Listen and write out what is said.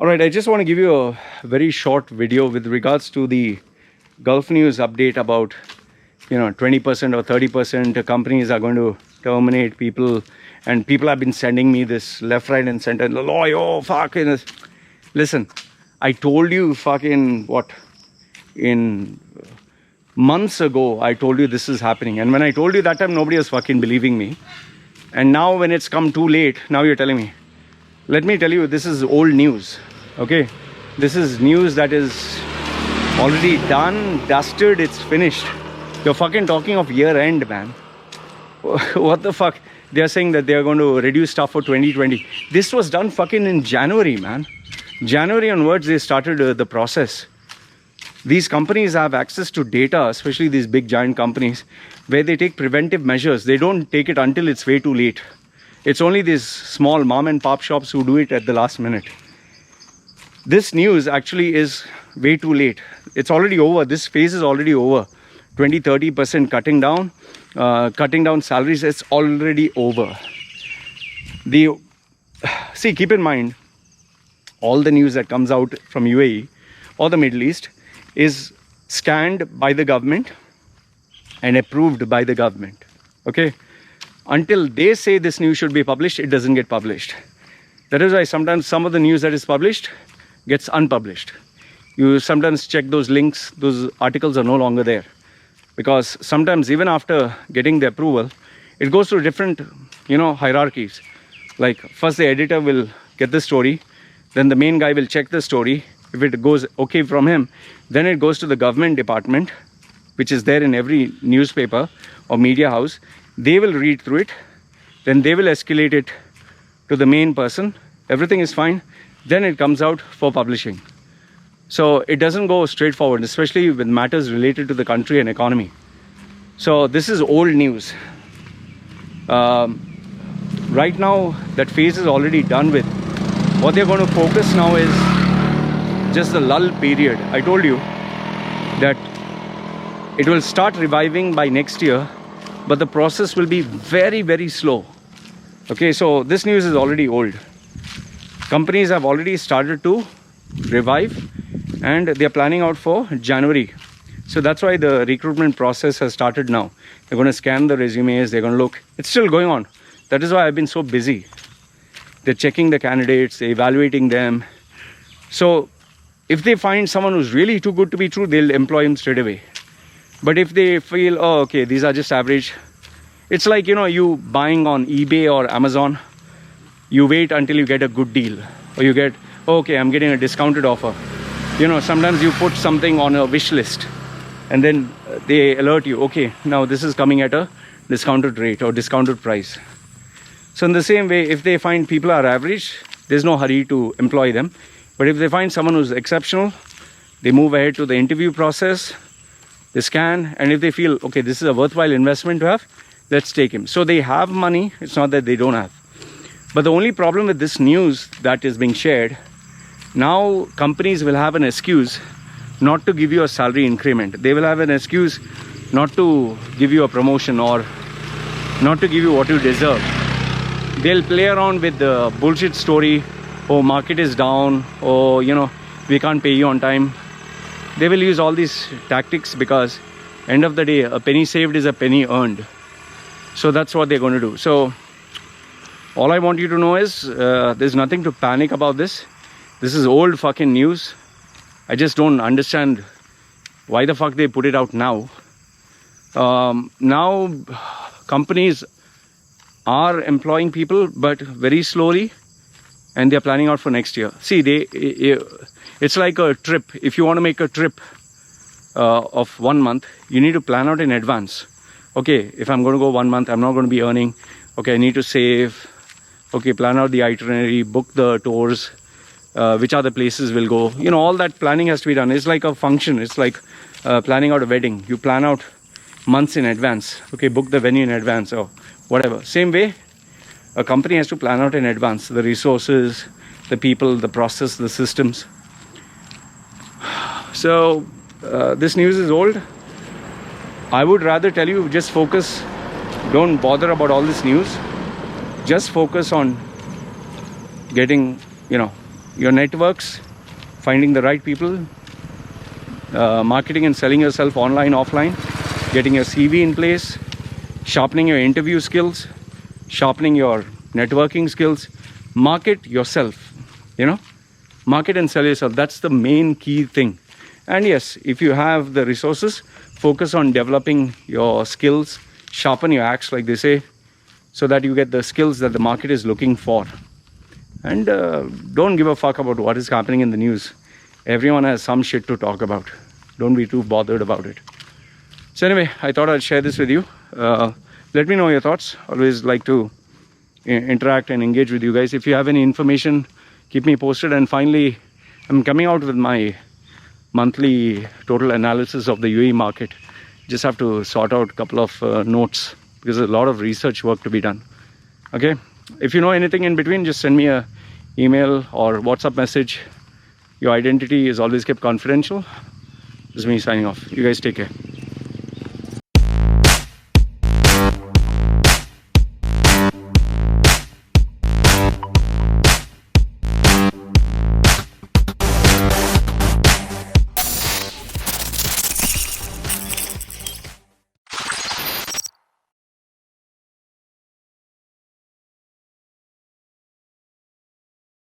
Alright, I just want to give you a very short video with regards to the Gulf News update about 20% or 30% companies are going to terminate people, and people have been sending me this left, right and center. Oh, fucking listen, I told you fucking what, in months ago I told you this is happening, and when I told you that time nobody was fucking believing me, and now when it's come too late, now you're telling me. Let me tell you, this is old news. Okay, this is news that is already done, dusted, it's finished. You're fucking talking of year end, man. What the fuck? They're saying that they're going to reduce stuff for 2020. This was done fucking in January, man. January onwards they started the process. These companies have access to data, especially these big giant companies, where they take preventive measures. They don't take it until it's way too late. It's only these small mom and pop shops who do it at the last minute. This news actually is way too late. It's already over. This phase is already over. 20-30% cutting down salaries, it's already over. See, keep in mind, all the news that comes out from UAE or the Middle East is scanned by the government and approved by the government. Okay, until they say this news should be published, it doesn't get published. That is why sometimes some of the news that is published gets unpublished. You sometimes check those links, those articles are no longer there, because sometimes even after getting the approval, it goes through different hierarchies. Like first the editor will get the story, then the main guy will check the story. If it goes okay from him, then it goes to the government department, which is there in every newspaper or media house. They will read through it, then they will escalate it to the main person. Everything is fine, then it comes out for publishing. So it doesn't go straightforward, especially with matters related to the country and economy. So this is old news. Right now that phase is already done with. What they're going to focus now is just the lull period. I told you that it will start reviving by next year, but the process will be very, very slow. Okay, so this news is already old. Companies have already started to revive, and they're planning out for January. So that's why the recruitment process has started now. They're going to scan the resumes, they're going to look. It's still going on. That is why I've been so busy. They're checking the candidates, evaluating them. So if they find someone who's really too good to be true, they'll employ him straight away. But if they feel, oh, okay, these are just average, it's like, you buying on eBay or Amazon. You wait until you get a good deal, or you get, okay, I'm getting a discounted offer. Sometimes you put something on a wish list, and then they alert you, okay, now this is coming at a discounted rate or discounted price. So in the same way, if they find people are average, there's no hurry to employ them. But if they find someone who's exceptional, they move ahead to the interview process, they scan, and if they feel, okay, this is a worthwhile investment to have, let's take him. So they have money, it's not that they don't have. But the only problem with this news that is being shared, now companies will have an excuse not to give you a salary increment. They will have an excuse not to give you a promotion or not to give you what you deserve. They'll play around with the bullshit story, oh, market is down, oh, we can't pay you on time. They will use all these tactics because end of the day, a penny saved is a penny earned. So that's what they're going to do. So all I want you to know is there's nothing to panic about this. This is old fucking news. I just don't understand why the fuck they put it out now. Now companies are employing people, but very slowly, and they're planning out for next year. See, it's like a trip. If you want to make a trip of 1 month, you need to plan out in advance. Okay, if I'm going to go 1 month, I'm not going to be earning. Okay, I need to save. Okay, plan out the itinerary, book the tours, which other places will go. All that planning has to be done. It's like a function. It's like planning out a wedding. You plan out months in advance. Okay, book the venue in advance or whatever. Same way, a company has to plan out in advance the resources, the people, the process, the systems. So this news is old. I would rather tell you, just focus. Don't bother about all this news. Just focus on getting, your networks, finding the right people, marketing and selling yourself online, offline, getting your CV in place, sharpening your interview skills, sharpening your networking skills. Market yourself, market and sell yourself. That's the main key thing. And yes, if you have the resources, focus on developing your skills, sharpen your axe, like they say, so that you get the skills that the market is looking for. And don't give a fuck about what is happening in the news. Everyone has some shit to talk about. Don't be too bothered about it. So anyway, I thought I'd share this with you. Let me know your thoughts. Always like to interact and engage with you guys. If you have any information, keep me posted. And finally, I'm coming out with my monthly total analysis of the UAE market. Just have to sort out a couple of notes, because there's a lot of research work to be done. Okay, if you know anything in between, just send me a email or WhatsApp message. Your identity is always kept confidential. This is me signing off. You guys take care.